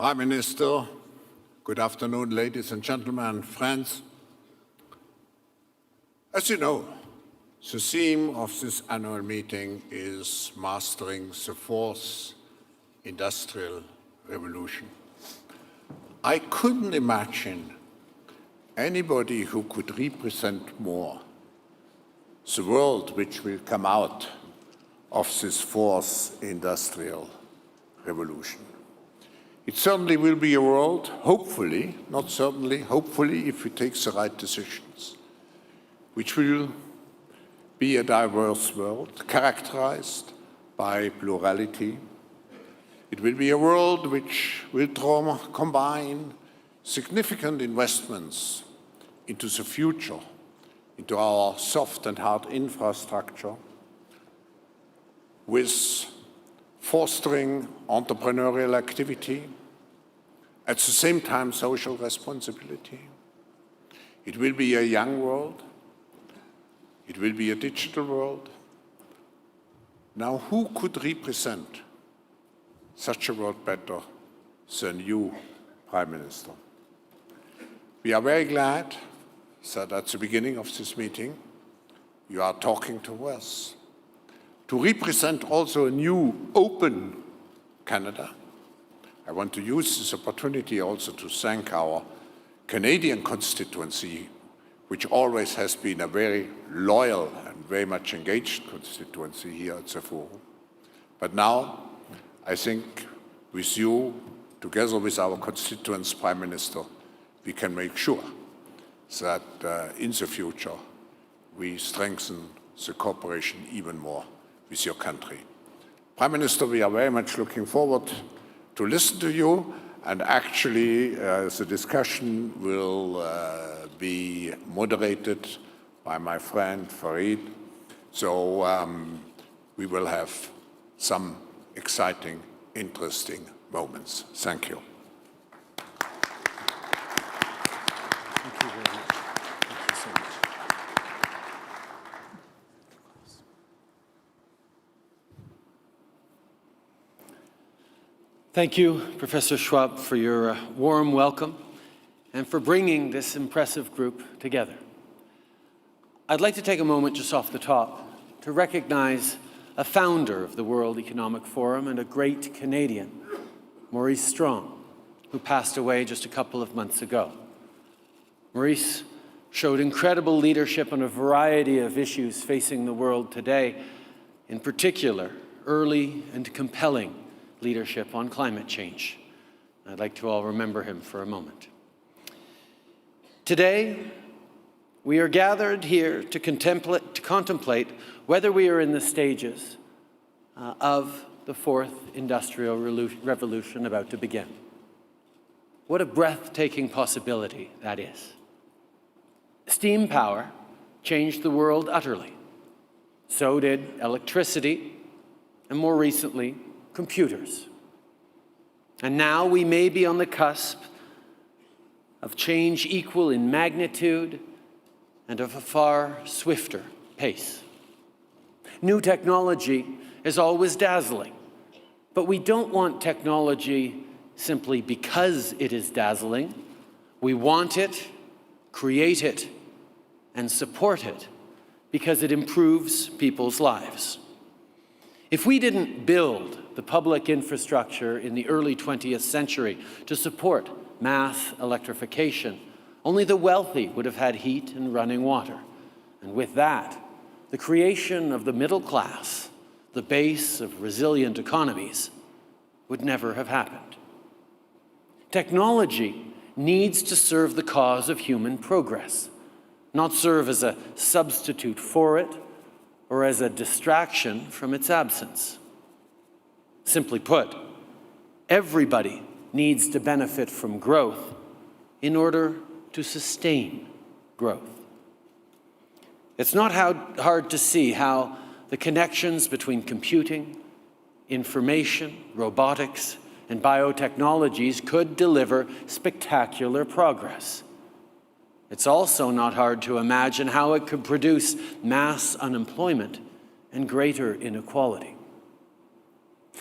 Prime Minister, good afternoon, ladies and gentlemen, friends. As you know, the theme of this annual meeting is Mastering the Fourth Industrial Revolution. I couldn't imagine anybody who could represent more the world which will come out of this fourth industrial revolution. It certainly will be a world, hopefully, not certainly, hopefully, if we take the right decisions, which will be a diverse world characterized by plurality. It will be a world which will combine significant investments into the future, into our soft and hard infrastructure, with fostering entrepreneurial activity, at the same time social responsibility. It will be a young world. It will be a digital world. Now, who could represent such a world better than you, Prime Minister? We are very glad that at the beginning of this meeting, you are talking to us to represent also a new, open Canada. I want to use this opportunity also to thank our Canadian constituency, which always has been a very loyal and very much engaged constituency here at the Forum. But now, I think with you, together with our constituents, Prime Minister, we can make sure that in the future we strengthen the cooperation even more with your country. Prime Minister, we are very much looking forward to listen to you, and actually the discussion will be moderated by my friend Farid. So we will have some exciting, interesting moments. Thank you. Thank you very much. Thank you so much. Thank you, Professor Schwab, for your warm welcome and for bringing this impressive group together. I'd like to take a moment just off the top to recognize a founder of the World Economic Forum and a great Canadian, Maurice Strong, who passed away just a couple of months ago. Maurice showed incredible leadership on a variety of issues facing the world today, in particular, early and compelling leadership on climate change. I'd like to all remember him for a moment. Today, we are gathered here to contemplate whether we are in the stages of the fourth industrial revolution about to begin. What a breathtaking possibility that is. Steam power changed the world utterly. So did electricity, and more recently, computers. And now we may be on the cusp of change equal in magnitude and of a far swifter pace. New technology is always dazzling, but we don't want technology simply because it is dazzling. We want it, create it, and support it because it improves people's lives. If we didn't build the public infrastructure in the early 20th century to support mass electrification, only the wealthy would have had heat and running water. And with that, the creation of the middle class, the base of resilient economies, would never have happened. Technology needs to serve the cause of human progress, not serve as a substitute for it or as a distraction from its absence. Simply put, everybody needs to benefit from growth in order to sustain growth. It's not hard to see how the connections between computing, information, robotics, and biotechnologies could deliver spectacular progress. It's also not hard to imagine how it could produce mass unemployment and greater inequality.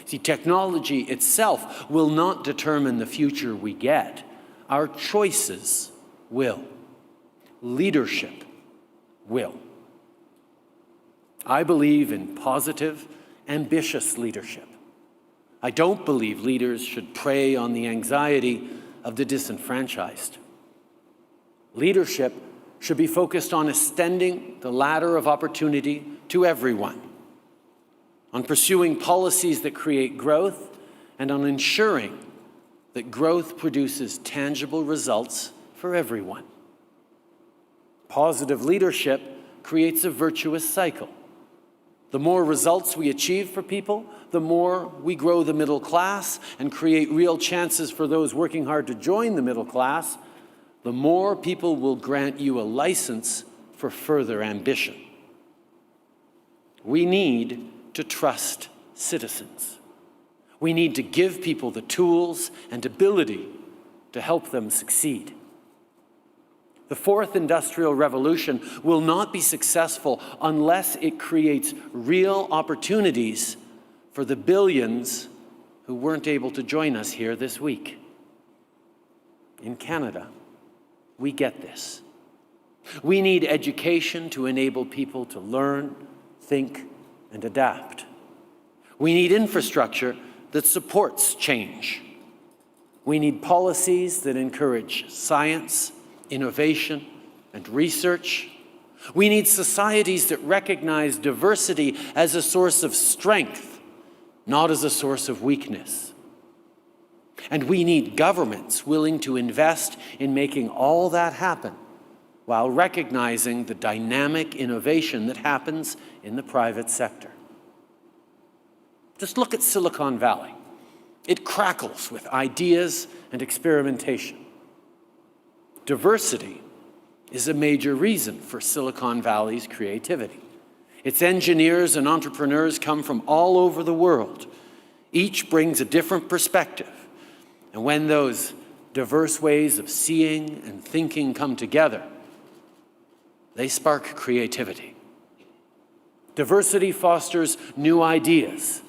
See, technology itself will not determine the future we get. Our choices will. Leadership will. I believe in positive, ambitious leadership. I don't believe leaders should prey on the anxiety of the disenfranchised. Leadership should be focused on extending the ladder of opportunity to everyone, on pursuing policies that create growth, and on ensuring that growth produces tangible results for everyone. Positive leadership creates a virtuous cycle. The more results we achieve for people, the more we grow the middle class and create real chances for those working hard to join the middle class, the more people will grant you a license for further ambition. We need to trust citizens. We need to give people the tools and ability to help them succeed. The fourth industrial revolution will not be successful unless it creates real opportunities for the billions who weren't able to join us here this week. In Canada, we get this. We need education to enable people to learn, think, and adapt. We need infrastructure that supports change. We need policies that encourage science, innovation, and research. We need societies that recognize diversity as a source of strength, not as a source of weakness. And we need governments willing to invest in making all that happen while recognizing the dynamic innovation that happens in the private sector. Just look at Silicon Valley. It crackles with ideas and experimentation. Diversity is a major reason for Silicon Valley's creativity. Its engineers and entrepreneurs come from all over the world. Each brings a different perspective. And when those diverse ways of seeing and thinking come together, they spark creativity. Diversity fosters new ideas.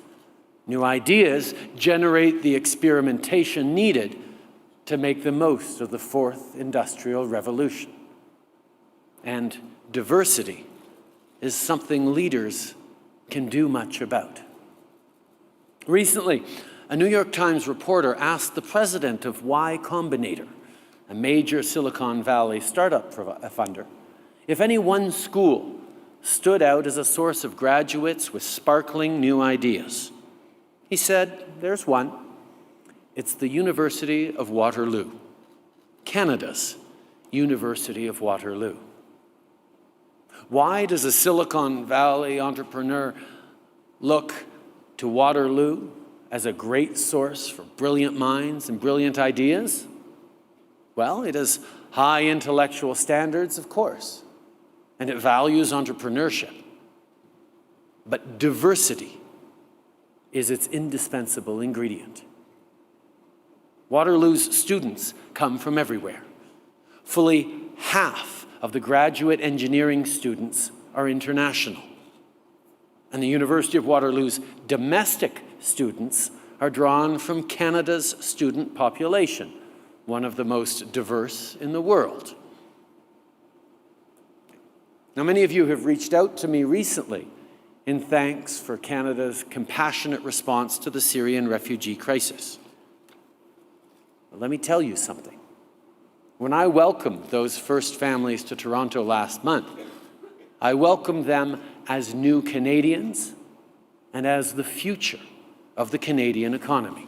New ideas generate the experimentation needed to make the most of the fourth industrial revolution. And diversity is something leaders can do much about. Recently, a New York Times reporter asked the president of Y Combinator, a major Silicon Valley startup funder, if any one school stood out as a source of graduates with sparkling new ideas. He said, there's one. It's the University of Waterloo, Canada's University of Waterloo. Why does a Silicon Valley entrepreneur look to Waterloo as a great source for brilliant minds and brilliant ideas? Well, it has high intellectual standards, of course, and it values entrepreneurship. But diversity is its indispensable ingredient. Waterloo's students come from everywhere. Fully half of the graduate engineering students are international. And the University of Waterloo's domestic students are drawn from Canada's student population, one of the most diverse in the world. Now, many of you have reached out to me recently in thanks for Canada's compassionate response to the Syrian refugee crisis. But let me tell you something. When I welcomed those first families to Toronto last month, I welcomed them as new Canadians and as the future of the Canadian economy.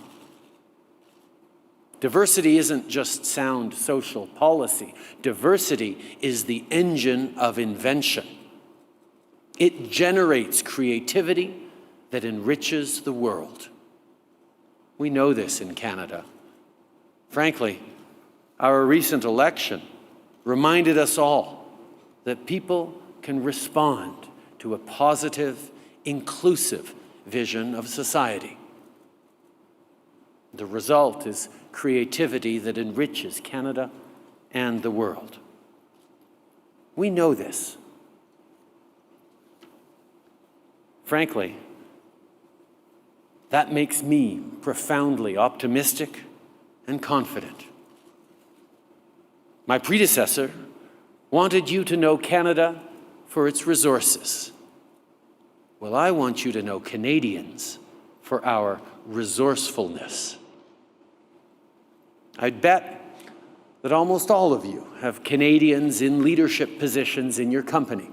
Diversity isn't just sound social policy. Diversity is the engine of invention. It generates creativity that enriches the world. We know this in Canada. Frankly, our recent election reminded us all that people can respond to a positive, inclusive vision of society. The result is creativity that enriches Canada and the world. We know this. That makes me profoundly optimistic and confident. My predecessor wanted you to know Canada for its resources. Well, I want you to know Canadians for our resourcefulness. I'd bet that almost all of you have Canadians in leadership positions in your company.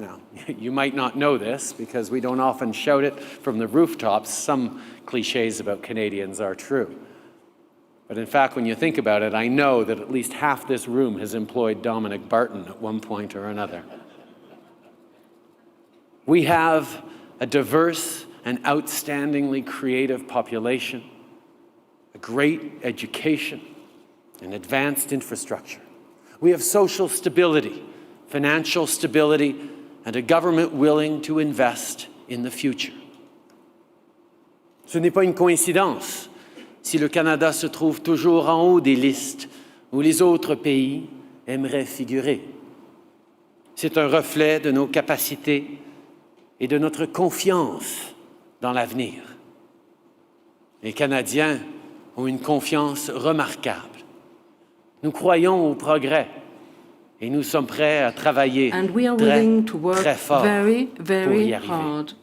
Now, you might not know this because we don't often shout it from the rooftops. Some cliches about Canadians are true. But in fact, when you think about it, I know that at least half this room has employed Dominic Barton at one point or another. We have a diverse and outstandingly creative population, a great education, and advanced infrastructure. We have social stability, financial stability, and a government willing to invest in the future. Ce n'est pas une coïncidence si le Canada se trouve toujours en haut des listes où les autres pays aimeraient figurer. C'est un reflet de nos capacités et de notre confiance dans l'avenir. Les Canadiens ont une confiance remarquable. Nous croyons au progrès et nous sommes prêts à travailler très fort pour y arriver.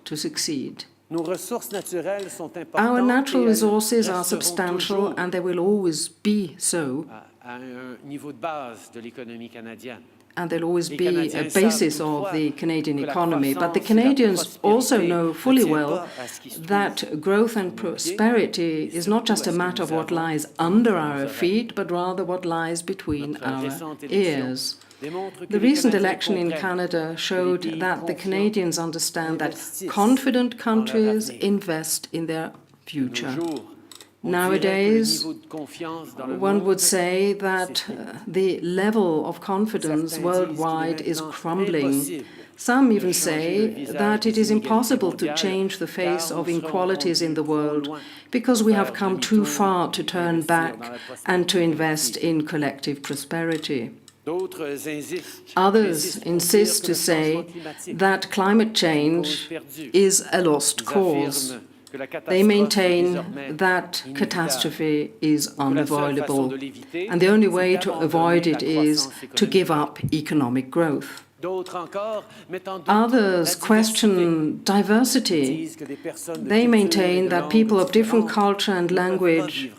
Nos ressources naturelles sont importantes. Our natural resources are substantial and they will always be so. À un niveau de base de l'économie canadienne. And they'll always be a basis of the Canadian economy. But the Canadians also know fully well that growth and prosperity is not just a matter of what lies under our feet, but rather what lies between our ears. The recent election in Canada showed that the Canadians understand that confident countries invest in their future. Nowadays, one would say that the level of confidence worldwide is crumbling. Some even say that it is impossible to change the face of inequalities in the world because we have come too far to turn back and to invest in collective prosperity. Others insist to say that climate change is a lost cause. They maintain that catastrophe is unavoidable, and the only way to avoid it is to give up economic growth. Others question diversity. They maintain that people of different culture and language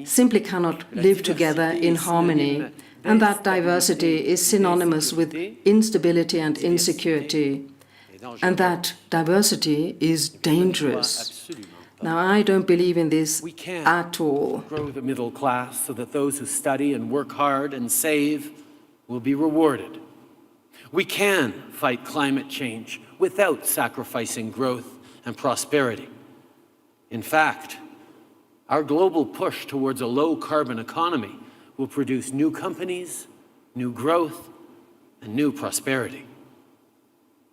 simply cannot live together in harmony, and that diversity is synonymous with instability and insecurity, and that diversity is dangerous. Now, I don't believe in this at all. Grow the middle class so that those who study and work hard and save will be rewarded. We can fight climate change without sacrificing growth and prosperity. In fact, our global push towards a low-carbon economy will produce new companies, new growth, and new prosperity.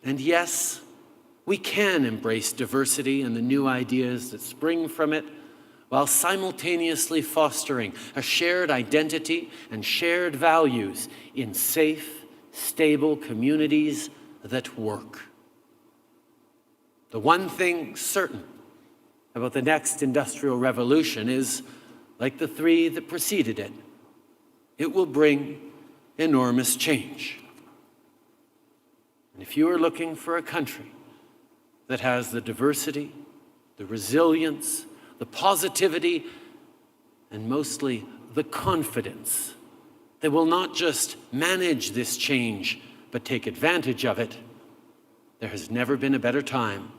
And yes, we can embrace diversity and the new ideas that spring from it while simultaneously fostering a shared identity and shared values in safe, stable communities that work. The one thing certain about the next industrial revolution is, like the three that preceded it, it will bring enormous change. And if you are looking for a country that has the diversity, the resilience, the positivity, and mostly the confidence that will not just manage this change, but take advantage of it, there has never been a better time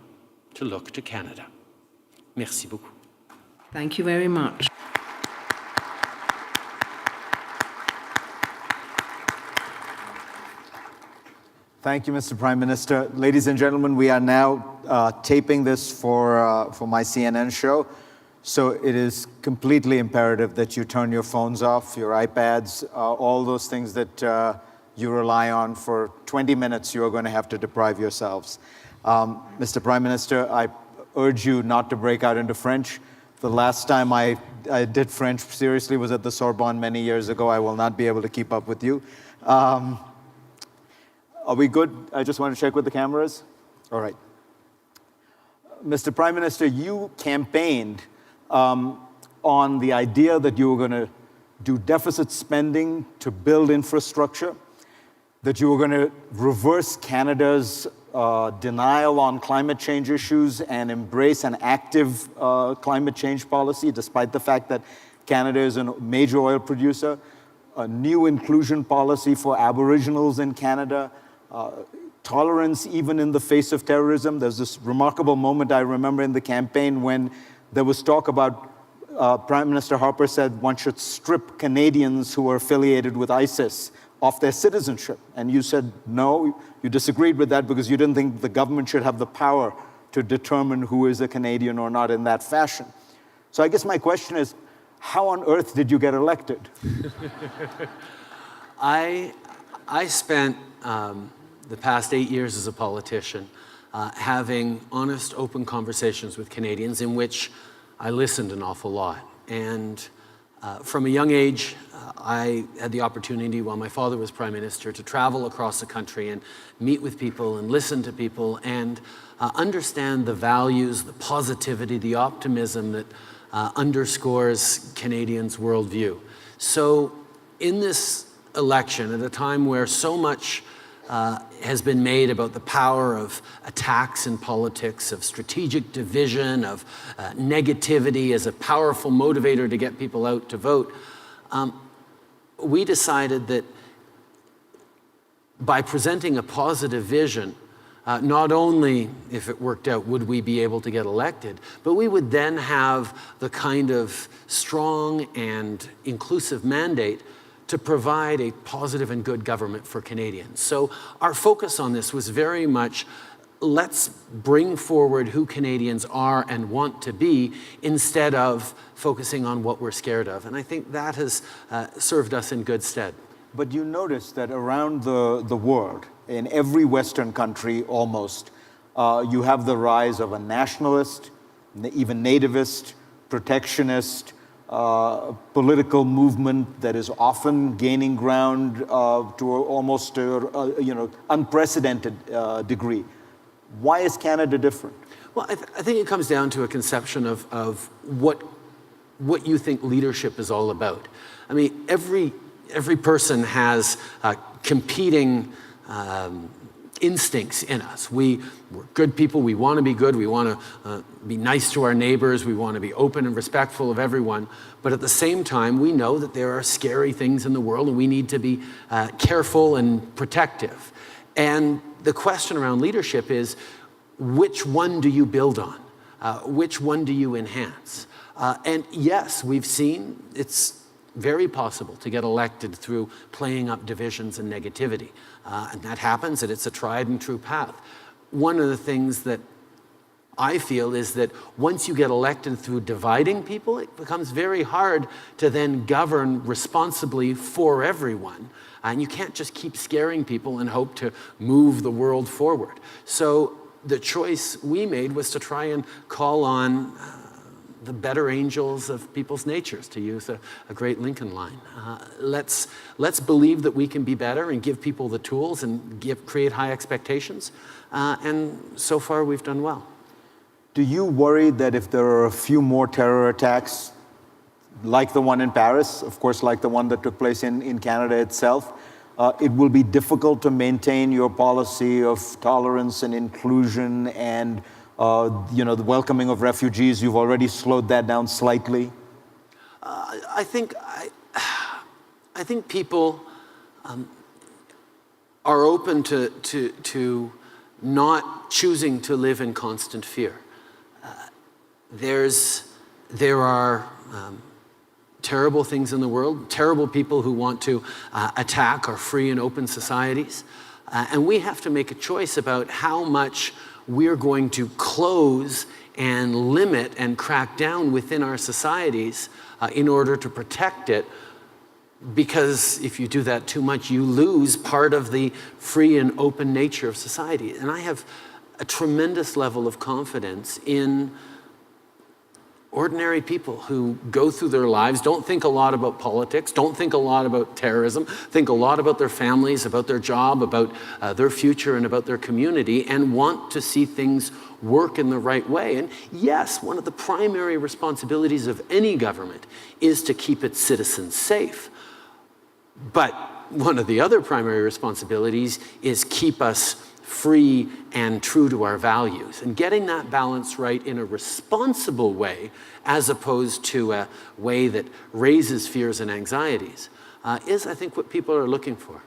to look to Canada. Merci beaucoup. Thank you very much. Thank you, Mr. Prime Minister. Ladies and gentlemen, we are now taping this for my CNN show. So it is completely imperative that you turn your phones off, your iPads, all those things that you rely on. For 20 minutes, you are going to have to deprive yourselves. Mr. Prime Minister, I urge you not to break out into French. The last time I did French seriously was at the Sorbonne many years ago. I will not be able to keep up with you. Are we good? I just want to check with the cameras. All right. Mr. Prime Minister, you campaigned on the idea that you were going to do deficit spending to build infrastructure, that you were going to reverse Canada's denial on climate change issues and embrace an active climate change policy, despite the fact that Canada is a major oil producer, a new inclusion policy for Aboriginals in Canada, tolerance even in the face of terrorism. There's this remarkable moment I remember in the campaign when there was talk about Prime Minister Harper said one should strip Canadians who are affiliated with ISIS of their citizenship. And you said no, you disagreed with that because you didn't think the government should have the power to determine who is a Canadian or not in that fashion. So I guess my question is, how on earth did you get elected? I spent the past 8 years as a politician having honest, open conversations with Canadians in which I listened an awful lot. And from a young age, I had the opportunity, while my father was Prime Minister, to travel across the country and meet with people and listen to people and understand the values, the positivity, the optimism that underscores Canadians' worldview. So in this election, at a time where so much has been made about the power of attacks in politics, of strategic division, of negativity as a powerful motivator to get people out to vote, we decided that by presenting a positive vision, not only, if it worked out, would we be able to get elected, but we would then have the kind of strong and inclusive mandate to provide a positive and good government for Canadians. So our focus on this was very much, let's bring forward who Canadians are and want to be instead of focusing on what we're scared of. And I think that has served us in good stead. But you notice that around the world, in every Western country almost, you have the rise of a nationalist, even nativist, protectionist, political movement that is often gaining ground to almost unprecedented degree. Why is Canada different? Well, I think it comes down to a conception of what you think leadership is all about. I mean, every person has competing instincts in us. We're good people, we want to be good, we want to be nice to our neighbors, we want to be open and respectful of everyone, but at the same time, we know that there are scary things in the world and we need to be careful and protective. And the question around leadership is, which one do you build on? Which one do you enhance? And yes, we've seen it's very possible to get elected through playing up divisions and negativity. And that happens, and it's a tried and true path. One of the things that I feel is that once you get elected through dividing people, it becomes very hard to then govern responsibly for everyone. And you can't just keep scaring people and hope to move the world forward. So the choice we made was to try and call on the better angels of people's natures, to use a great Lincoln line. Let's believe that we can be better and give people the tools and create high expectations. And so far, we've done well. Do you worry that if there are a few more terror attacks, like the one in Paris, of course, like the one that took place in Canada itself, it will be difficult to maintain your policy of tolerance and inclusion and the welcoming of refugees? You've already slowed that down slightly. I think people are open to not choosing to live in constant fear. There are terrible things in the world, terrible people who want to attack our free and open societies, and we have to make a choice about how much we're going to close and limit and crack down within our societies in order to protect it, because if you do that too much, you lose part of the free and open nature of society. And I have a tremendous level of confidence in ordinary people who go through their lives, don't think a lot about politics, don't think a lot about terrorism, think a lot about their families, about their job, about their future and about their community, and want to see things work in the right way. And yes, one of the primary responsibilities of any government is to keep its citizens safe. But one of the other primary responsibilities is keep us free and true to our values. And getting that balance right in a responsible way, as opposed to a way that raises fears and anxieties, is, I think, what people are looking for.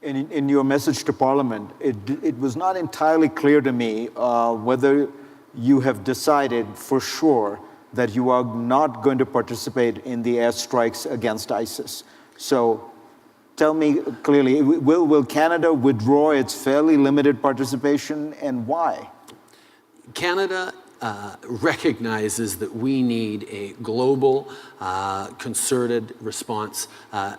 In your message to Parliament, it was not entirely clear to me whether you have decided for sure that you are not going to participate in the airstrikes against ISIS. So tell me clearly, will Canada withdraw its fairly limited participation, and why? Canada recognizes that we need a global, concerted response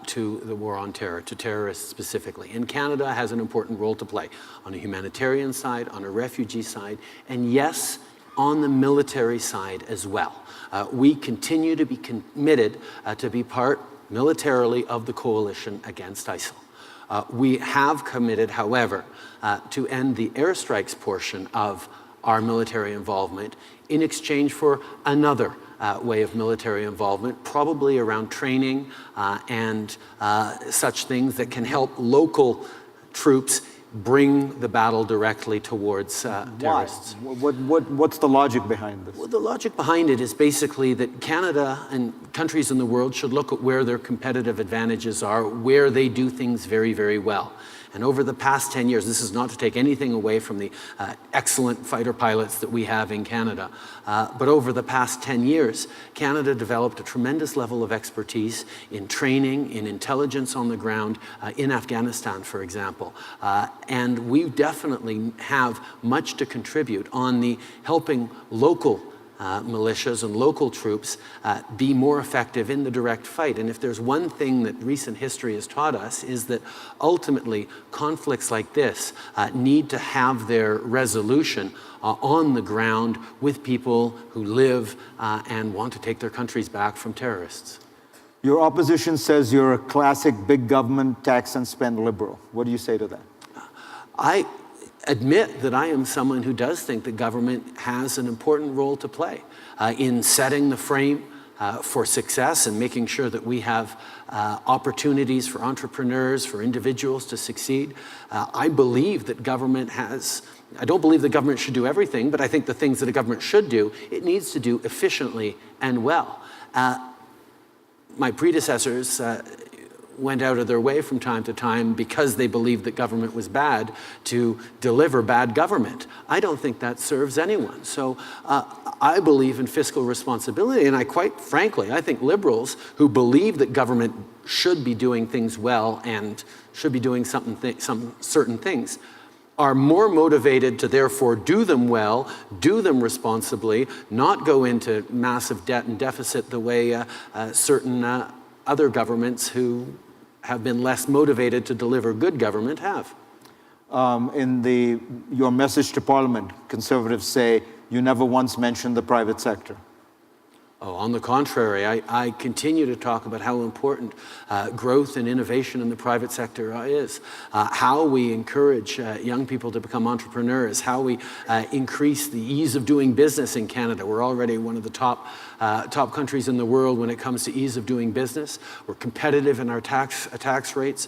to the war on terror, to terrorists specifically. And Canada has an important role to play on a humanitarian side, on a refugee side, and yes, on the military side as well. We continue to be committed to be part militarily of the coalition against ISIL. We have committed, however, to end the airstrikes portion of our military involvement in exchange for another way of military involvement, probably around training and such things that can help local troops bring the battle directly towards terrorists. What's the logic behind this? Well, the logic behind it is basically that Canada and countries in the world should look at where their competitive advantages are, where they do things very, very well. And over the past 10 years, this is not to take anything away from the excellent fighter pilots that we have in Canada, but over the past 10 years, Canada developed a tremendous level of expertise in training, in intelligence on the ground, in Afghanistan, for example. And we definitely have much to contribute on the helping local militias and local troops be more effective in the direct fight. And if there's one thing that recent history has taught us, is that ultimately conflicts like this need to have their resolution on the ground with people who live and want to take their countries back from terrorists. Your opposition says you're a classic big government tax and spend liberal. What do you say to that? I admit that I am someone who does think that government has an important role to play in setting the frame for success and making sure that we have opportunities for entrepreneurs, for individuals to succeed. I believe that government has, I don't believe the government should do everything, but I think the things that a government should do, it needs to do efficiently and well. My predecessors went out of their way from time to time because they believed that government was bad to deliver bad government. I don't think that serves anyone. So I believe in fiscal responsibility, and quite frankly, I think liberals who believe that government should be doing things well and should be doing some certain things are more motivated to therefore do them well, do them responsibly, not go into massive debt and deficit the way certain other governments who have been less motivated to deliver good government have. In your message to Parliament, Conservatives say you never once mentioned the private sector. Oh, on the contrary, I continue to talk about how important growth and innovation in the private sector is, how we encourage young people to become entrepreneurs, how we increase the ease of doing business in Canada. We're already one of the top countries in the world when it comes to ease of doing business. We're competitive in our tax rates.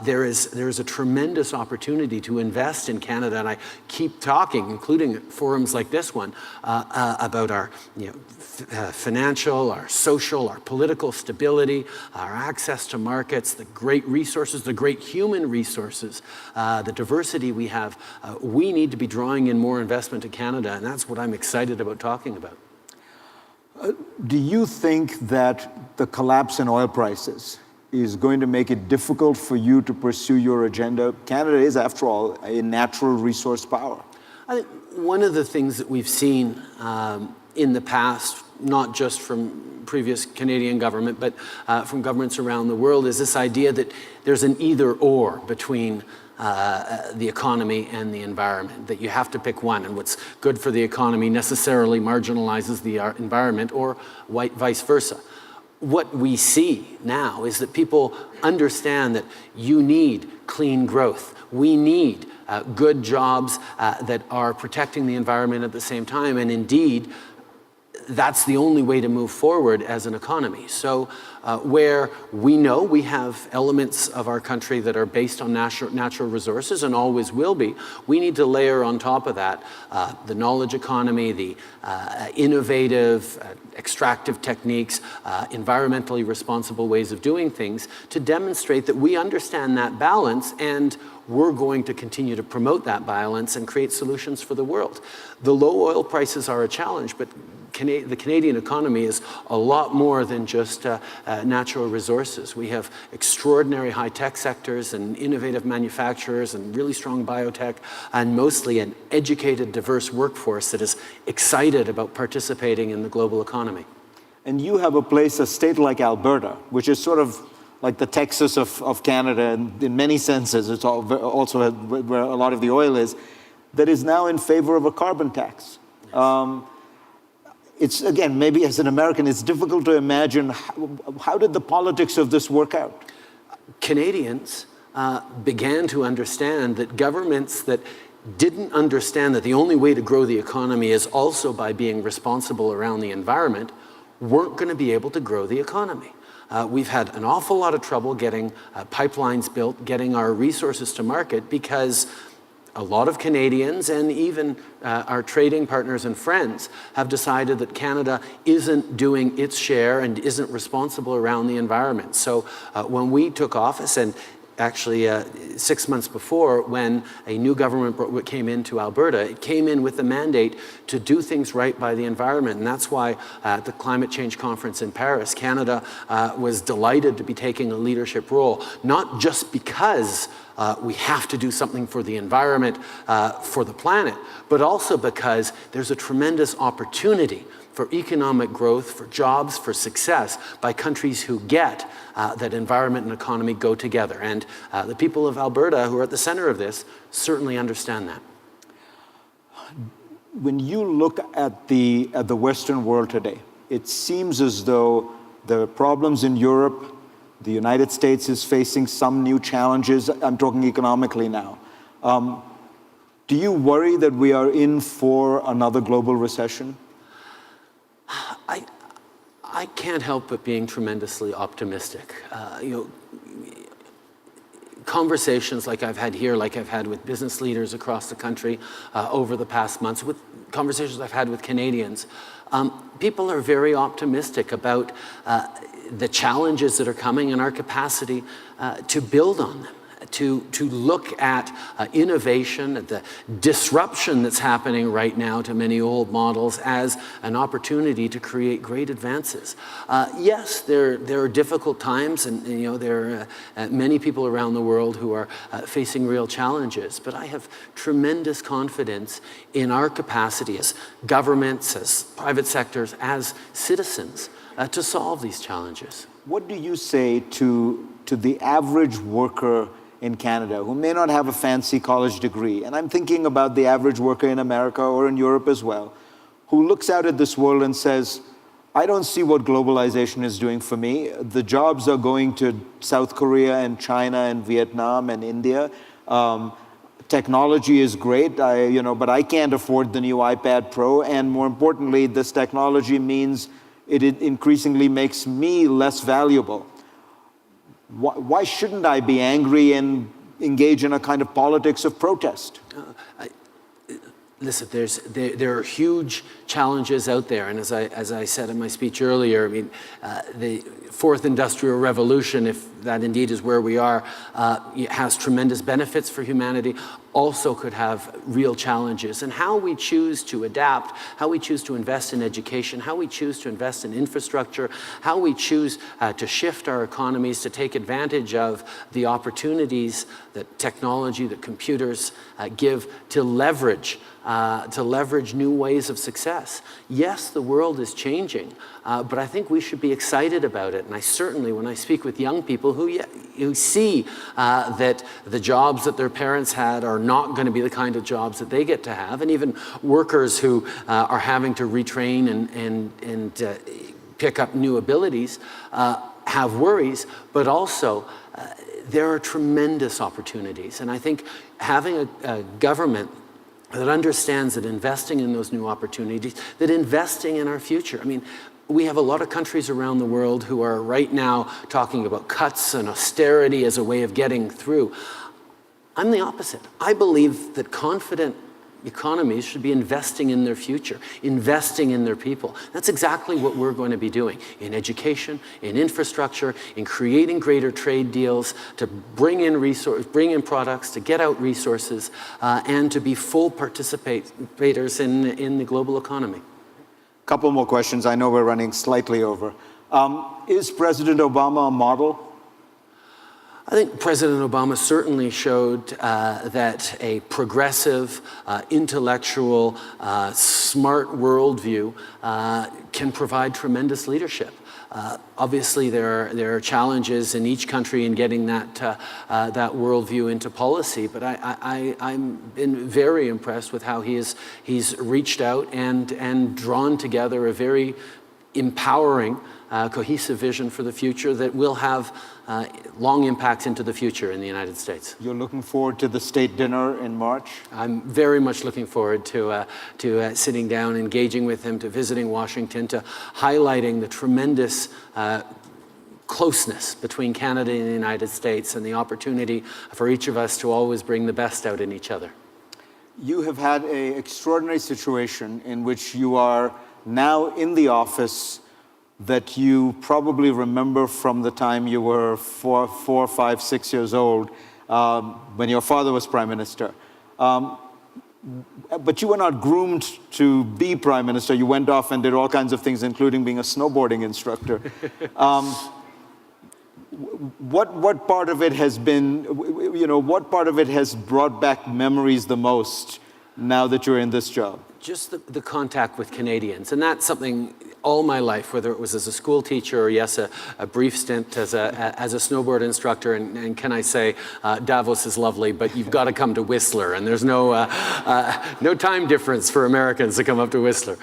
There is a tremendous opportunity to invest in Canada, and I keep talking, including at forums like this one, about our financial, our social, our political stability, our access to markets, the great resources, the great human resources, the diversity we have. We need to be drawing in more investment to Canada, and that's what I'm excited about talking about. Do you think that the collapse in oil prices is going to make it difficult for you to pursue your agenda? Canada is, after all, a natural resource power. I think one of the things that we've seen in the past, not just from previous Canadian government, but from governments around the world, is this idea that there's an either-or between the economy and the environment, that you have to pick one, and what's good for the economy necessarily marginalizes the environment, or vice versa. What we see now is that people understand that you need clean growth. We need good jobs that are protecting the environment at the same time, and indeed, that's the only way to move forward as an economy. So where we know we have elements of our country that are based on natural resources and always will be, we need to layer on top of that the knowledge economy, the innovative, extractive techniques, environmentally responsible ways of doing things to demonstrate that we understand that balance, and we're going to continue to promote that balance and create solutions for the world. The low oil prices are a challenge, but the Canadian economy is a lot more than just natural resources. We have extraordinary high-tech sectors and innovative manufacturers and really strong biotech, and mostly an educated, diverse workforce that is excited about participating in the global economy. And you have a place, a state like Alberta, which is sort of like the Texas of Canada, and in many senses, it's also where a lot of the oil is, that is now in favor of a carbon tax. Yes. It's, again, maybe as an American, it's difficult to imagine how did the politics of this work out? Canadians began to understand that governments that didn't understand that the only way to grow the economy is also by being responsible around the environment weren't going to be able to grow the economy. We've had an awful lot of trouble getting pipelines built, getting our resources to market, because a lot of Canadians and even our trading partners and friends have decided that Canada isn't doing its share and isn't responsible around the environment. So when we took office, and actually 6 months before, when a new government came into Alberta, it came in with the mandate to do things right by the environment. And that's why at the Climate Change Conference in Paris, Canada was delighted to be taking a leadership role, not just because we have to do something for the environment, for the planet, but also because there's a tremendous opportunity for economic growth, for jobs, for success by countries who get that environment and economy go together. And the people of Alberta, who are at the center of this, certainly understand that. When you look at the Western world today, it seems as though the problems in Europe, the United States is facing some new challenges. I'm talking economically now. Do you worry that we are in for another global recession? I can't help but being tremendously optimistic. Conversations like I've had here, like I've had with business leaders across the country over the past months, with conversations I've had with Canadians, people are very optimistic about the challenges that are coming and our capacity to build on them, to look at innovation, at the disruption that's happening right now to many old models as an opportunity to create great advances. Yes, there are difficult times, and there are many people around the world who are facing real challenges, but I have tremendous confidence in our capacity as governments, as private sectors, as citizens to solve these challenges. What do you say to the average worker in Canada who may not have a fancy college degree? And I'm thinking about the average worker in America or in Europe as well, who looks out at this world and says, I don't see what globalization is doing for me. The jobs are going to South Korea and China and Vietnam and India. Technology is great, but I can't afford the new iPad Pro. And more importantly, this technology means it increasingly makes me less valuable. Why shouldn't I be angry and engage in a kind of politics of protest? Listen, there are huge challenges out there, and as I said in my speech earlier, I mean, the fourth industrial revolution, if that indeed is where we are, has tremendous benefits for humanity. also could have real challenges. And how we choose to adapt, how we choose to invest in education, how we choose to invest in infrastructure, how we choose to shift our economies to take advantage of the opportunities that technology, that computers give to leverage new ways of success. Yes, the world is changing, but I think we should be excited about it. And I certainly, when I speak with young people who see that the jobs that their parents had are not going to be the kind of jobs that they get to have, and even workers who are having to retrain and pick up new abilities, have worries, but also there are tremendous opportunities. And I think having a government that understands that investing in those new opportunities, that investing in our future. I mean, we have a lot of countries around the world who are right now talking about cuts and austerity as a way of getting through. I'm the opposite. I believe that confident economies should be investing in their future, investing in their people. That's exactly what we're going to be doing in education, in infrastructure, in creating greater trade deals, to bring in products, to get out resources, and to be full participators in the global economy. Couple more questions. I know we're running slightly over. Is President Obama a model? I think President Obama certainly showed that a progressive, intellectual, smart worldview can provide tremendous leadership. Obviously, there are challenges in each country in getting that worldview into policy, but I'm been very impressed with how he's reached out and drawn together a very empowering, cohesive vision for the future that will have long impacts into the future in the United States. You're looking forward to the state dinner in March? I'm very much looking forward to sitting down, engaging with him, to visiting Washington, to highlighting the tremendous closeness between Canada and the United States and the opportunity for each of us to always bring the best out in each other. You have had an extraordinary situation in which you are now in the office that you probably remember from the time you were 4, 5, 6 years old, when your father was Prime Minister. But you were not groomed to be Prime Minister. You went off and did all kinds of things, including being a snowboarding instructor. What part of it has been, what part of it has brought back memories the most now that you're in this job? Just the contact with Canadians, and that's something all my life, whether it was as a school teacher or, yes, a brief stint as a snowboard instructor. And can I say, Davos is lovely, but you've got to come to Whistler, and there's no time difference for Americans to come up to Whistler.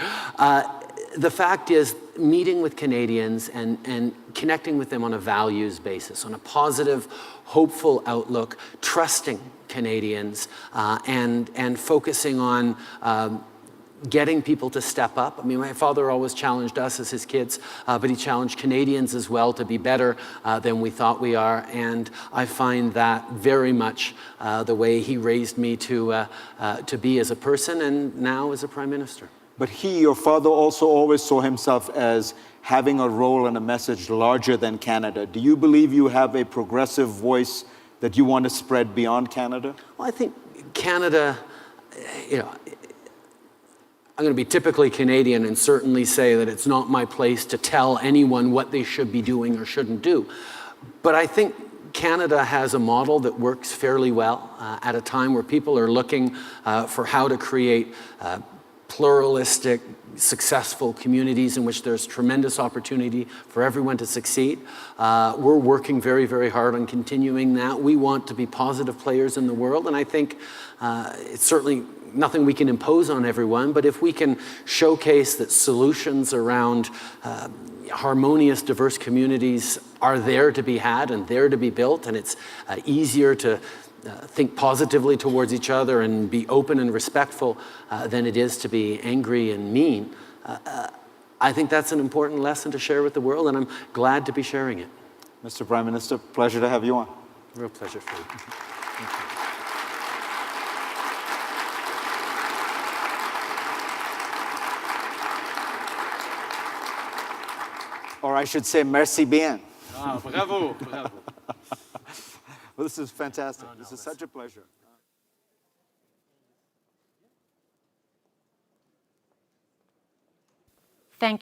The fact is, meeting with Canadians and connecting with them on a values basis, on a positive, hopeful outlook, trusting Canadians, and focusing on getting people to step up. I mean, my father always challenged us as his kids, but he challenged Canadians as well to be better than we thought we are. And I find that very much the way he raised me to be as a person and now as a Prime Minister. But your father also always saw himself as having a role and a message larger than Canada. Do you believe you have a progressive voice that you want to spread beyond Canada? Well, I think Canada, I'm going to be typically Canadian and certainly say that it's not my place to tell anyone what they should be doing or shouldn't do. But I think Canada has a model that works fairly well at a time where people are looking for how to create pluralistic, successful communities in which there's tremendous opportunity for everyone to succeed. We're working very, very hard on continuing that. We want to be positive players in the world, and I think it's certainly nothing we can impose on everyone, but if we can showcase that solutions around harmonious, diverse communities are there to be had and there to be built, and it's easier to think positively towards each other and be open and respectful than it is to be angry and mean. I think that's an important lesson to share with the world, and I'm glad to be sharing it. Mr. Prime Minister, pleasure to have you on. Real pleasure for you. Thank you. Or I should say, merci bien. Ah, bravo, bravo. Well, this is fantastic. This is such a pleasure. Thank you.